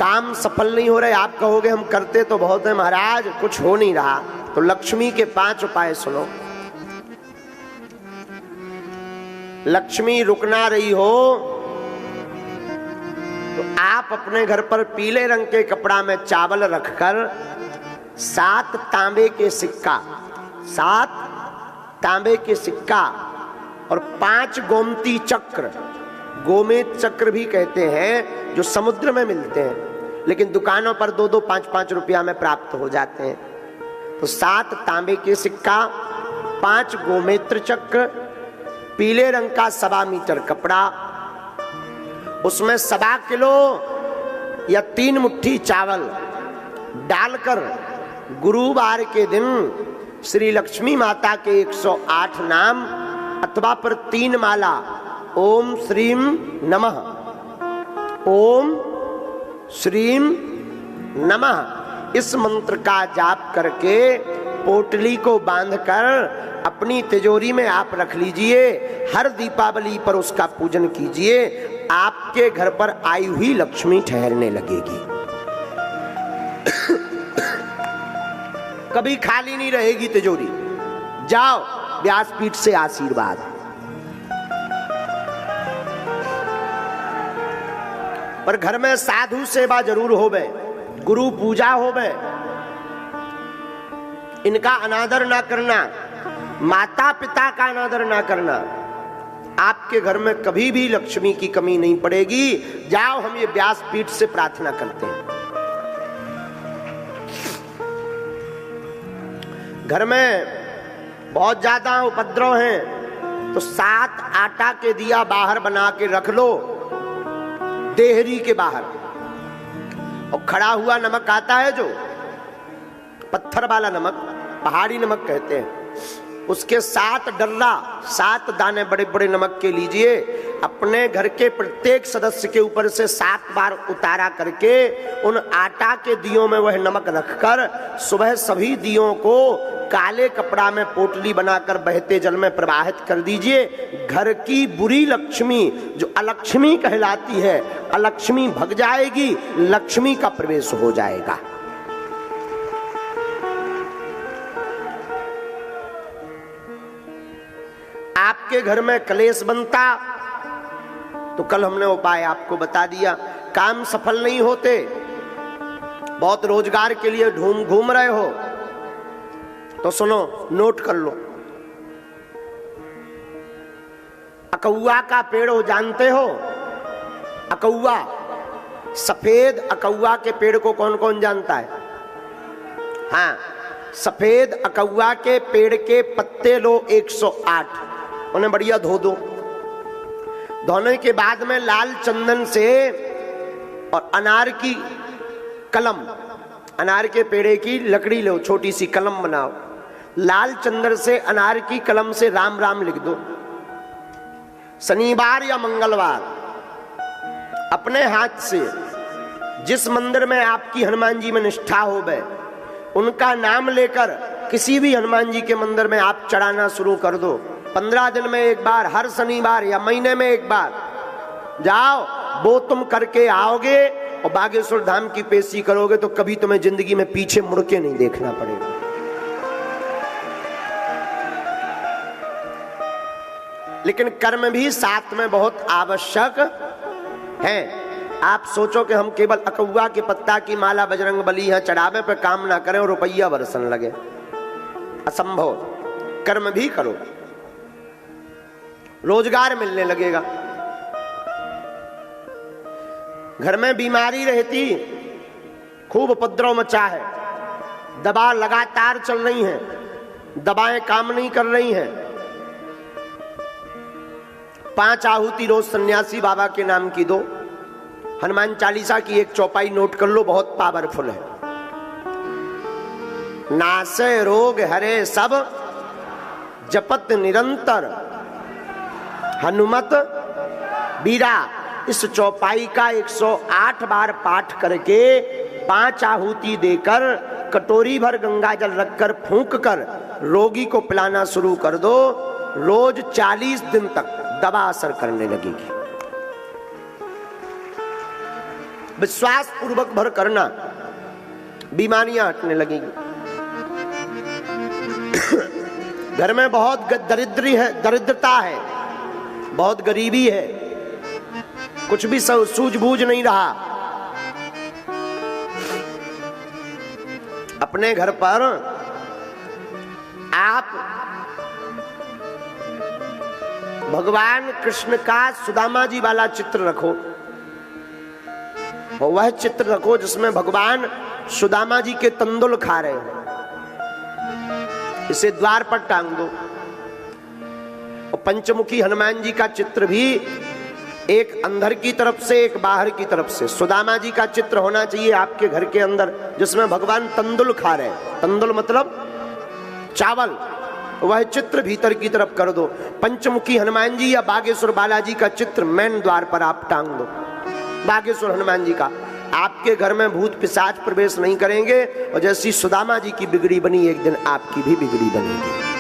काम सफल नहीं हो रहे। आप कहोगे हम करते तो बहुत है महाराज, कुछ हो नहीं रहा। तो लक्ष्मी के 5 उपाय सुनो। लक्ष्मी रुक ना रही हो तो आप अपने घर पर पीले रंग के कपड़ा में चावल रखकर 7 तांबे के सिक्का, 7 तांबे के सिक्का और 5 गोमती चक्र, गोमेद चक्र भी कहते हैं, जो समुद्र में मिलते हैं लेकिन दुकानों पर 2-2, 5-5 रुपया में प्राप्त हो जाते हैं। तो 7 तांबे के सिक्का, 5 गोमेत्र चक्र, पीले रंग का 1.25 मीटर कपड़ा, उसमें 1.25 किलो या 3 मुट्ठी चावल डालकर गुरुवार के दिन श्री लक्ष्मी माता के 108 नाम अथवा पर 3 माला ओम श्रीम नमः, ओम श्रीम नमः, इस मंत्र का जाप करके पोटली को बांधकर अपनी तिजोरी में आप रख लीजिए। हर दीपावली पर उसका पूजन कीजिए, आपके घर पर आई हुई लक्ष्मी ठहरने लगेगी। कभी खाली नहीं रहेगी तिजोरी। जाओ व्यासपीठ से आशीर्वाद। पर घर में साधु सेवा जरूर होवे, गुरु पूजा होवे, इनका अनादर ना करना, माता पिता का अनादर ना करना, आपके घर में कभी भी लक्ष्मी की कमी नहीं पड़ेगी। जाओ हम ये व्यासपीठ से प्रार्थना करते हैं। घर में बहुत ज्यादा उपद्रव हैं तो 7 आटा के दिया बाहर बना के रख लो, देहरी के बाहर। और खड़ा हुआ नमक आता है जो पत्थर वाला नमक, पहाड़ी नमक कहते हैं, उसके 7 डल्ला, 7 दाने बड़े बड़े नमक के लीजिए। अपने घर के प्रत्येक सदस्य के ऊपर से 7 बार उतारा करके उन आटा के दियों में वह नमक रखकर सुबह सभी दियों को काले कपड़ा में पोटली बनाकर बहते जल में प्रवाहित कर दीजिए। घर की बुरी लक्ष्मी जो अलक्ष्मी कहलाती है, अलक्ष्मी भग जाएगी, लक्ष्मी का प्रवेश हो जाएगा। आपके घर में कलेश बनता तो कल हमने उपाय आपको बता दिया। काम सफल नहीं होते, बहुत रोजगार के लिए घूम रहे हो तो सुनो, नोट कर लो। अकौआ का पेड़ हो जानते हो? अकौआ, सफेद अकौआ के पेड़ को कौन कौन जानता है? हाँ, सफेद अकौआ के पेड़ के पत्ते लो 108, उन्हें बढ़िया धो दो। धोने के बाद में लाल चंदन से और अनार की कलम, अनार के पेड़े की लकड़ी लो, छोटी सी कलम बनाओ, लाल चंदन से अनार की कलम से राम राम लिख दो। शनिवार या मंगलवार अपने हाथ से जिस मंदिर में आपकी हनुमान जी में निष्ठा हो गए उनका नाम लेकर किसी भी हनुमान जी के मंदिर में आप चढ़ाना शुरू कर दो। 15 दिन में एक बार, हर शनिवार या महीने में एक बार जाओ, वो तुम करके आओगे और बागेश्वर धाम की पेशी करोगे तो कभी तुम्हें जिंदगी में पीछे मुड़ के नहीं देखना पड़ेगा। लेकिन कर्म भी साथ में बहुत आवश्यक है। आप सोचो कि हम केवल अकौआ के पत्ता की माला बजरंग बली यहाँ चढ़ावे पे काम ना करें और रुपया बरसन लगे, असंभव। कर्म भी करो, रोजगार मिलने लगेगा। घर में बीमारी रहती, खूब उपद्रव मचा है, दवा लगातार चल रही है, दवाएं काम नहीं कर रही हैं, 5 आहुति रोज सन्यासी बाबा के नाम की दो। हनुमान चालीसा की 1 चौपाई नोट कर लो, बहुत पावरफुल है। नासे रोग हरे सब जपत निरंतर हनुमत बीरा। इस चौपाई का 108 बार पाठ करके 5 आहुति देकर कटोरी भर गंगा जल रखकर फूंक कर रोगी को पिलाना शुरू कर दो। रोज 40 दिन तक दवा असर करने लगेगी। विश्वास पूर्वक भर करना, बीमारियां हटने लगेंगी। घर में बहुत दरिद्रता है, बहुत गरीबी है, कुछ भी सूझबूझ नहीं रहा। अपने घर पर आप भगवान कृष्ण का सुदामा जी वाला चित्र रखो, वह चित्र रखो जिसमें भगवान सुदामा जी के तंदुल खा रहे हो, इसे द्वार पर टांग दो। और पंचमुखी हनुमान जी का चित्र भी एक अंदर की तरफ से एक बाहर की तरफ से, सुदामा जी का चित्र होना चाहिए आपके घर के अंदर जिसमें भगवान तंदुल खा रहे हैं। तंदुल मतलब चावल, वह चित्र भीतर की तरफ कर दो। पंचमुखी हनुमान जी या बागेश्वर बालाजी का चित्र मेन द्वार पर आप टांग दो, बागेश्वर हनुमान जी का। आपके घर में भूत पिशाच प्रवेश नहीं करेंगे, और जैसी सुदामा जी की बिगड़ी बनी एक दिन आपकी भी बिगड़ी बनेगी।